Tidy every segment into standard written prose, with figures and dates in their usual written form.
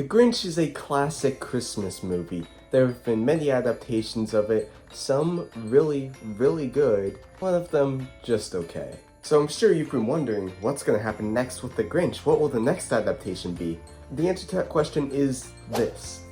The Grinch is a classic Christmas movie. There have been many adaptations of it, some really, really good, one of them just okay. So I'm sure you've been wondering, what's gonna happen next with The Grinch? What will the next adaptation be? The answer to that question is this.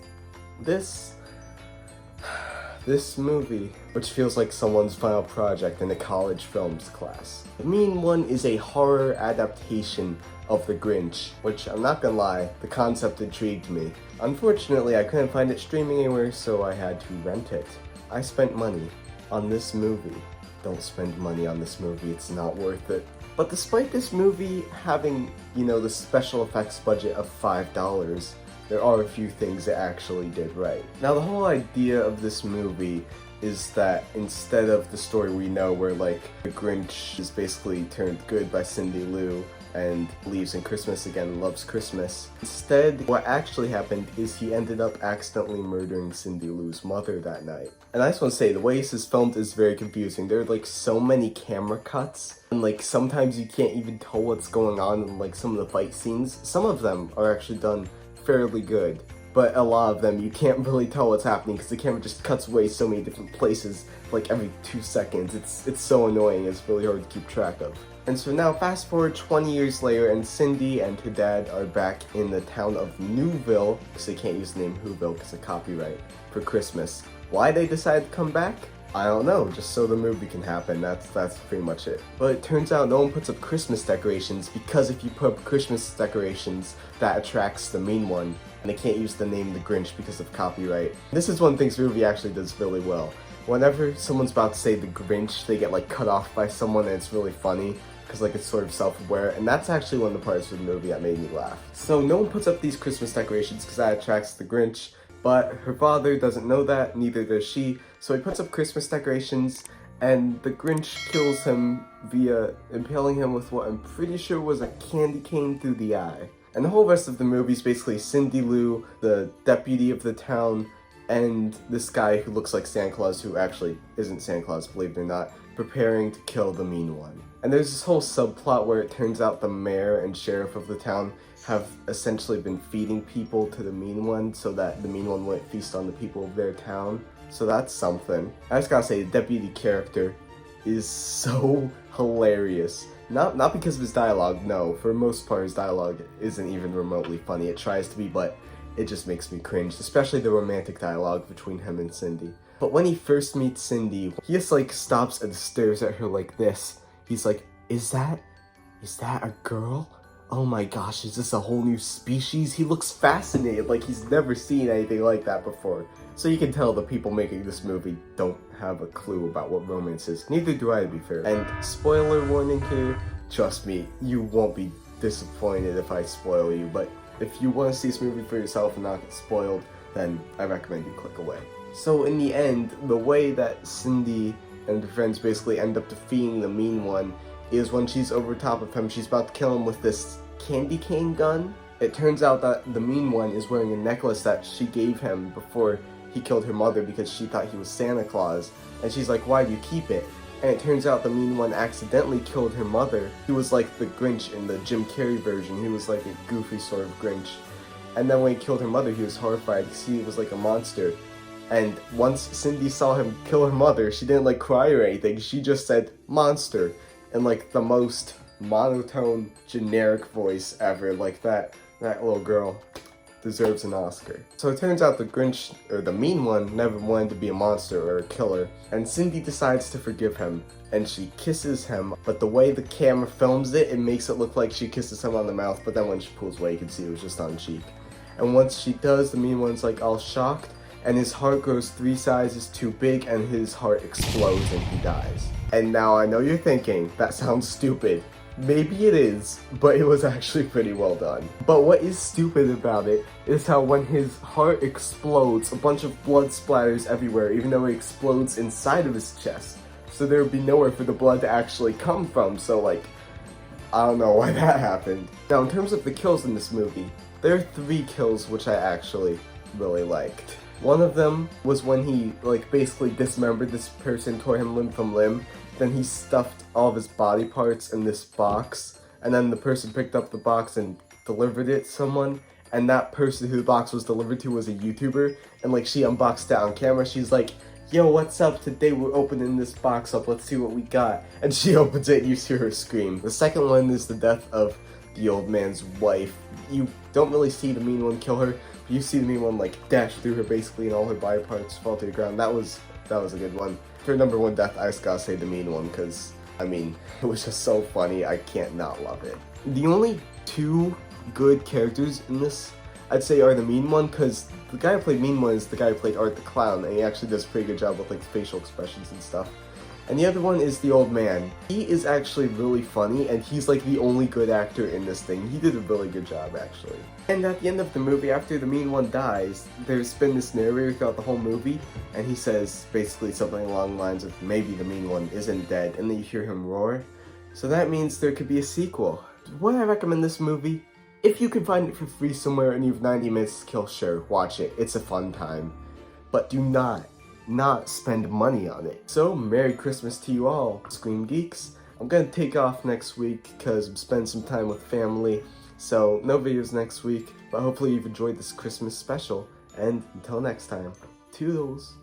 This movie, which feels like someone's final project in a college films class. The Mean One is a horror adaptation of The Grinch, which I'm not gonna lie, the concept intrigued me. Unfortunately, I couldn't find it streaming anywhere, so I had to rent it. I spent money on this movie. Don't spend money on this movie, it's not worth it. But despite this movie having, the special effects budget of $5, there are a few things it actually did right. Now, the whole idea of this movie is that instead of the story we know where, the Grinch is basically turned good by Cindy Lou and believes in Christmas again and loves Christmas, instead, what actually happened is he ended up accidentally murdering Cindy Lou's mother that night. And I just want to say, the way this is filmed is very confusing. There are, so many camera cuts, and, sometimes you can't even tell what's going on in, some of the fight scenes. Some of them are actually done fairly good, but a lot of them you can't really tell what's happening because the camera just cuts away so many different places every 2 seconds. It's so annoying, it's really hard to keep track of. And so now fast forward 20 years later, and Cindy and her dad are back in the town of Newville, because they can't use the name Whoville because of copyright, for Christmas. Why they decided to come back? I don't know, just so the movie can happen, that's pretty much it. But it turns out no one puts up Christmas decorations, because if you put up Christmas decorations, that attracts the Mean One, and they can't use the name The Grinch because of copyright. This is one thing this movie actually does really well. Whenever someone's about to say The Grinch, they get cut off by someone, and it's really funny, because it's sort of self-aware, and that's actually one of the parts of the movie that made me laugh. So no one puts up these Christmas decorations because that attracts the Grinch, but her father doesn't know that, neither does she, so he puts up Christmas decorations, and the Grinch kills him via impaling him with what I'm pretty sure was a candy cane through the eye. And the whole rest of the movie is basically Cindy Lou, the deputy of the town, and this guy who looks like Santa Claus, who actually isn't Santa Claus, believe it or not, preparing to kill the Mean One. And there's this whole subplot where it turns out the mayor and sheriff of the town have essentially been feeding people to the Mean One so that the Mean One wouldn't feast on the people of their town. So that's something. I just gotta say, the deputy character is so hilarious. Not because of his dialogue, no. For the most part, his dialogue isn't even remotely funny. It tries to be, but it just makes me cringe, especially the romantic dialogue between him and Cindy. But when he first meets Cindy, he just stops and stares at her like this. He's like, is that a girl? Oh my gosh, is this a whole new species? He looks fascinated, like he's never seen anything like that before. So you can tell the people making this movie don't have a clue about what romance is. Neither do I, to be fair. And spoiler warning here, trust me, you won't be disappointed if I spoil you, but if you want to see this movie for yourself and not get spoiled, then I recommend you click away. So in the end, the way that Cindy and her friends basically end up defeating the Mean One is when she's over top of him, she's about to kill him with this candy cane gun. It turns out that the Mean One is wearing a necklace that she gave him before he killed her mother because she thought he was Santa Claus. And she's like, why do you keep it? And it turns out the Mean One accidentally killed her mother. He was like the Grinch in the Jim Carrey version. He was like a goofy sort of Grinch. And then when he killed her mother, he was horrified because he was like a monster. And once Cindy saw him kill her mother, she didn't cry or anything. She just said monster in the most monotone, generic voice ever. That little girl deserves an Oscar. So it turns out the Grinch, or the Mean One, never wanted to be a monster or a killer. And Cindy decides to forgive him, and she kisses him. But the way the camera films it, it makes it look like she kisses him on the mouth, but then when she pulls away, you can see it was just on cheek. And once she does, the Mean One's all shocked, and his heart grows 3 sizes too big, and his heart explodes and he dies. And now I know you're thinking, that sounds stupid. Maybe it is, but it was actually pretty well done. But what is stupid about it is how when his heart explodes, a bunch of blood splatters everywhere, even though it explodes inside of his chest. So there would be nowhere for the blood to actually come from, so I don't know why that happened. Now in terms of the kills in this movie, there are 3 kills which I actually really liked. One of them was when he basically dismembered this person, tore him limb from limb, then he stuffed all of his body parts in this box, and then the person picked up the box and delivered it to someone, and that person who the box was delivered to was a YouTuber, and like she unboxed it on camera. She's like, yo, what's up? Today we're opening this box up, let's see what we got. And she opens it and you hear her scream. The second one is the death of the old man's wife. You don't really see the mean one kill her, but you see the mean one like dash through her basically and all her body parts fall to the ground. That was a good one. For number one death, I just gotta say the mean one, because I mean, it was just so funny, I can't not love it. The only two good characters in this, I'd say, are the mean one, because the guy who played mean one is the guy who played Art the Clown, and he actually does a pretty good job with like facial expressions and stuff. And the other one is the old man. He is actually really funny, and he's like the only good actor in this thing. He did a really good job, actually. And at the end of the movie, after the mean one dies, there's been this narrator throughout the whole movie, and he says basically something along the lines of, maybe the mean one isn't dead, and then you hear him roar. So that means there could be a sequel. Would I recommend this movie? If you can find it for free somewhere and you have 90 minutes to kill, sure, watch it. It's a fun time. But do not spend money on it. So, Merry Christmas to you all, ScreamGeeks. I'm gonna take off next week because I'm spending some time with family. So, no videos next week, but hopefully you've enjoyed this Christmas special. And until next time, toodles.